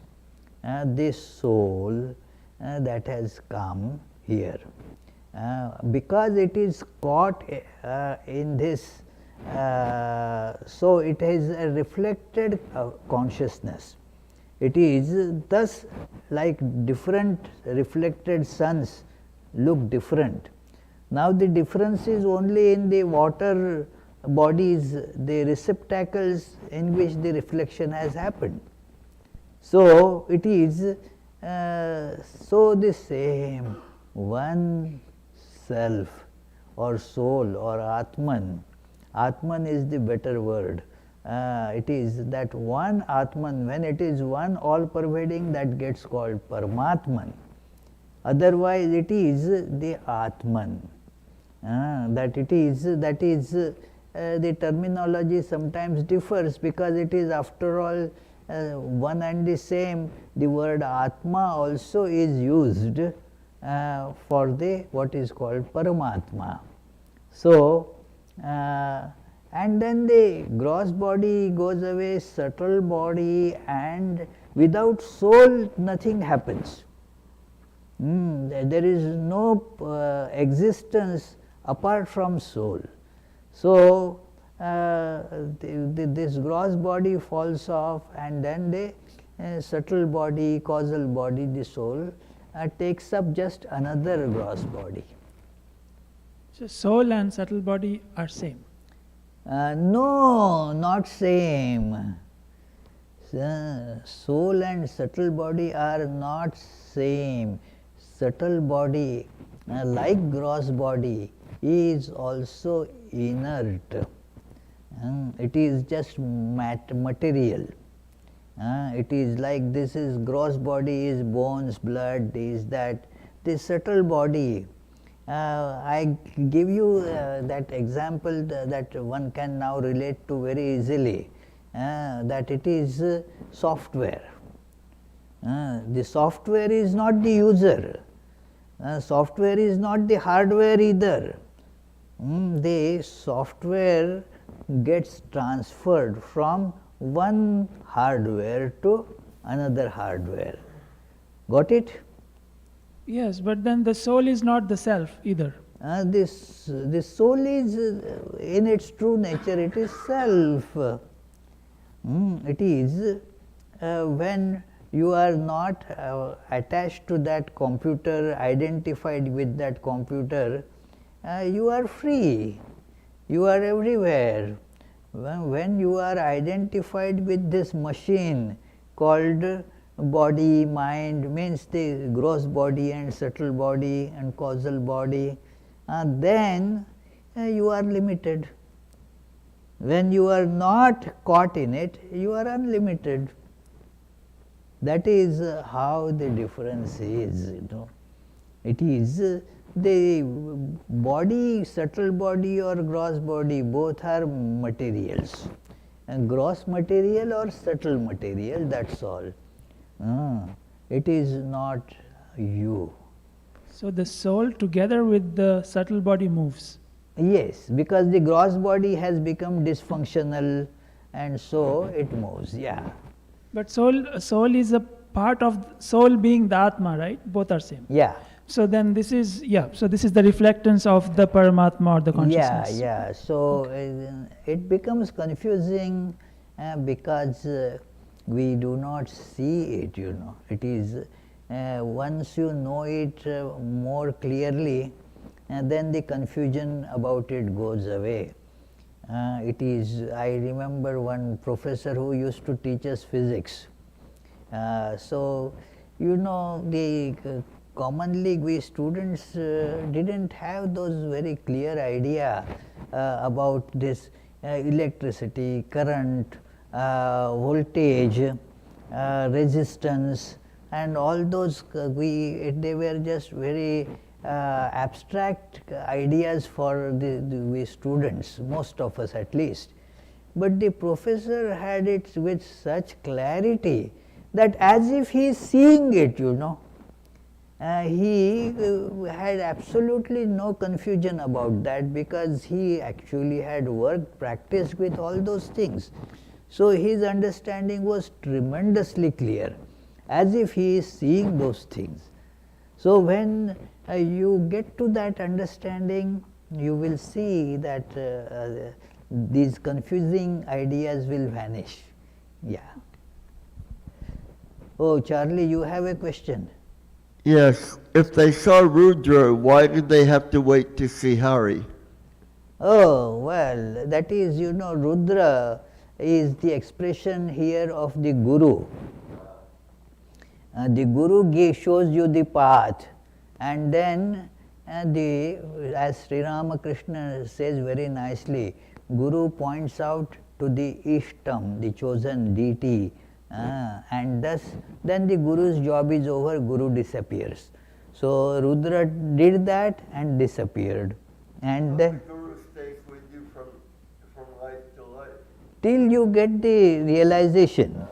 soul that has come here. Because it is caught in this, so it is a reflected consciousness. It is thus like different reflected suns look different. Now the difference is only in the water bodies, the receptacles in which the reflection has happened. So it is so the same one self or soul or Atman. Atman is the better word. It is that one Atman. When it is one all pervading, that gets called Paramatman. Otherwise it is the Atman. That is the terminology sometimes differs because it is after all one and the same. The word Atma also is used for the what is called Paramatma. So and then the gross body goes away, subtle body, and without soul nothing happens. There is no existence apart from soul. So this gross body falls off, and then the subtle body, causal body, the soul, takes up just another gross body. So soul and subtle body are same. No, not same. Soul and subtle body are not same. Subtle body, like gross body, is also inert. It is just material. It is like this is gross body is bones, blood, is that. This subtle body, I give you that example that one can now relate to very easily, that it is software. The software is not the user. Software is not the hardware either. The software gets transferred from one hardware to another hardware. Got it? Yes, but then the soul is not the self either. This soul is in its true nature, it is self. It is when you are not attached to that computer, identified with that computer, you are free, you are everywhere. When you are identified with this machine called body, mind, means the gross body and subtle body and causal body, then you are limited. When you are not caught in it, you are unlimited. That is how the difference is, It is the body, subtle body or gross body, both are materials. And gross material or subtle material, that's all. It is not you. So the soul together with the subtle body moves. Yes, because the gross body has become dysfunctional, and so it moves, yeah. But soul is a part of soul being the Atma, right? Both are same. Yeah. So then this is, so this is the reflectance of the Paramatma or the consciousness. Yeah. So it becomes confusing because we do not see it, It is, once you know it more clearly, then the confusion about it goes away. It is, I remember one professor who used to teach us physics. So, commonly we students didn't have those very clear idea about this electricity, current, voltage, resistance, and all those they were just very abstract ideas for the students, most of us at least. But the professor had it with such clarity that as if he is seeing it, he had absolutely no confusion about that, because he actually had worked, practiced with all those things. So his understanding was tremendously clear, as if he is seeing those things. So when you get to that understanding, you will see that these confusing ideas will vanish. Yeah. Oh, Charlie, you have a question? Yes. If they saw Rudra, why did they have to wait to see Hari? Oh, well, that is, Rudra is the expression here of the Guru. The Guru shows you the path, and then as Sri Ramakrishna says very nicely, Guru points out to the Ishtam, the chosen deity, and thus then the Guru's job is over, Guru disappears. So Rudra did that and disappeared. And then the Guru stays with you from life to life. Till you get the realization.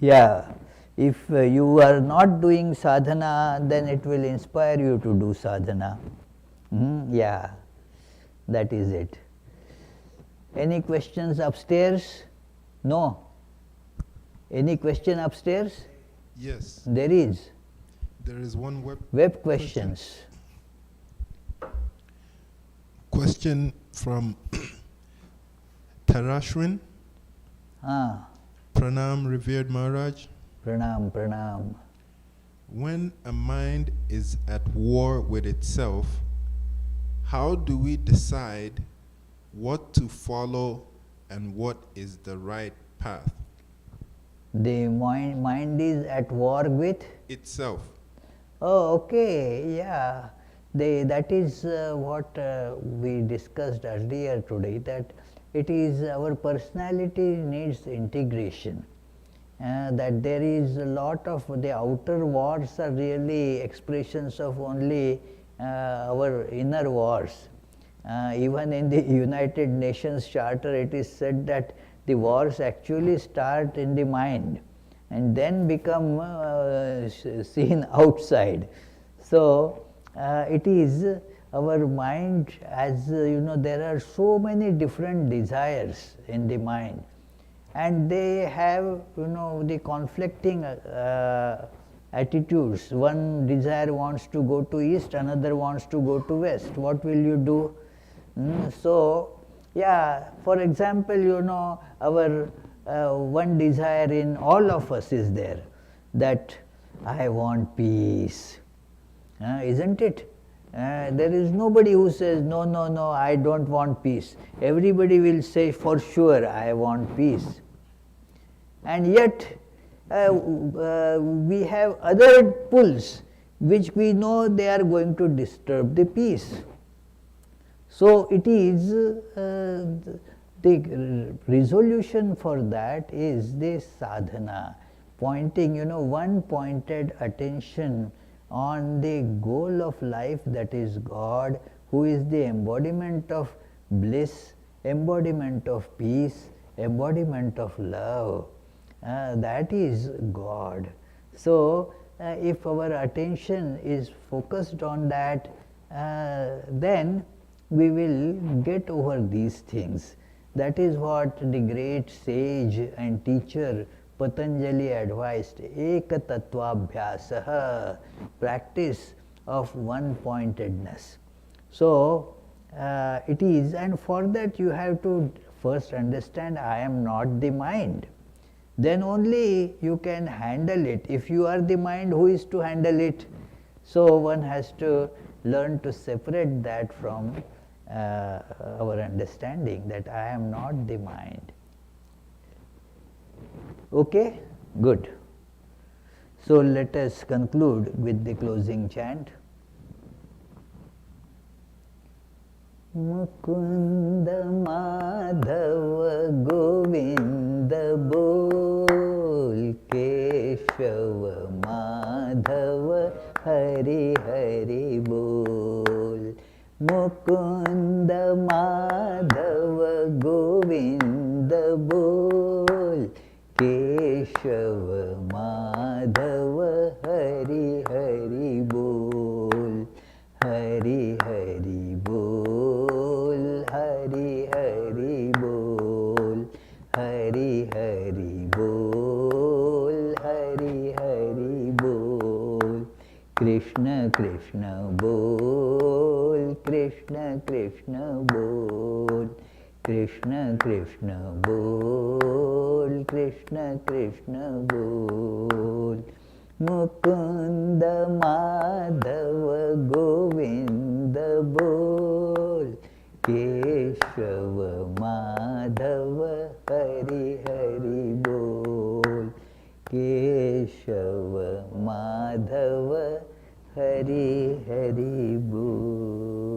Yeah. If you are not doing sadhana, then it will inspire you to do sadhana. Yeah, that is it. Any questions upstairs? No. Any question upstairs? Yes. There is. There is one Web questions. Question from Tarashwin. Pranam, revered Maharaj. Pranam, pranam. When a mind is at war with itself, how do we decide what to follow and what is the right path? The mind is at war with Itself. Oh, okay, yeah. That is what we discussed earlier today, that it is our personality needs integration. That there is a lot of the outer wars are really expressions of only our inner wars. Even in the United Nations Charter, it is said that the wars actually start in the mind and then become seen outside. So it is our mind, as there are so many different desires in the mind, and they have the conflicting attitudes. One desire wants to go to east, another wants to go to west. What will you do? So yeah, for example, our one desire in all of us is there, that I want peace, isn't it? There is nobody who says no, no, no, I don't want peace. Everybody will say for sure I want peace. And yet we have other pulls which we know they are going to disturb the peace. So it is the resolution for that is this sadhana, pointing, one pointed attention on the goal of life, that is God, who is the embodiment of bliss, embodiment of peace, embodiment of love. That is God. So if our attention is focused on that, then we will get over these things. That is what the great sage and teacher Patanjali advised, Eka Tattvabhyasaha, practice of one-pointedness. So it is, and for that you have to first understand I am not the mind. Then only you can handle it. If you are the mind, who is to handle it? So one has to learn to separate that from our understanding that I am not the mind. Okay? Good. So let us conclude with the closing chant. Mukunda Madhava Govinda Bol, Keshava Madhava Hari Hari Bol. Mukunda Madhava Govinda Bol, Keshava Madhava Hari Hari Bol. Hari Hari Bol, Hari Hari Bol, Hari Hari Bol, Hari Hari Bol. Krishna Krishna Bol, Krishna Krishna Bol, Krishna Krishna Bol, Krishna Krishna Bol. Mukunda Madhava Govinda Bol, Keshava Madhava Hari Hari Bol, Keshava Madhava Hari Hari Bol.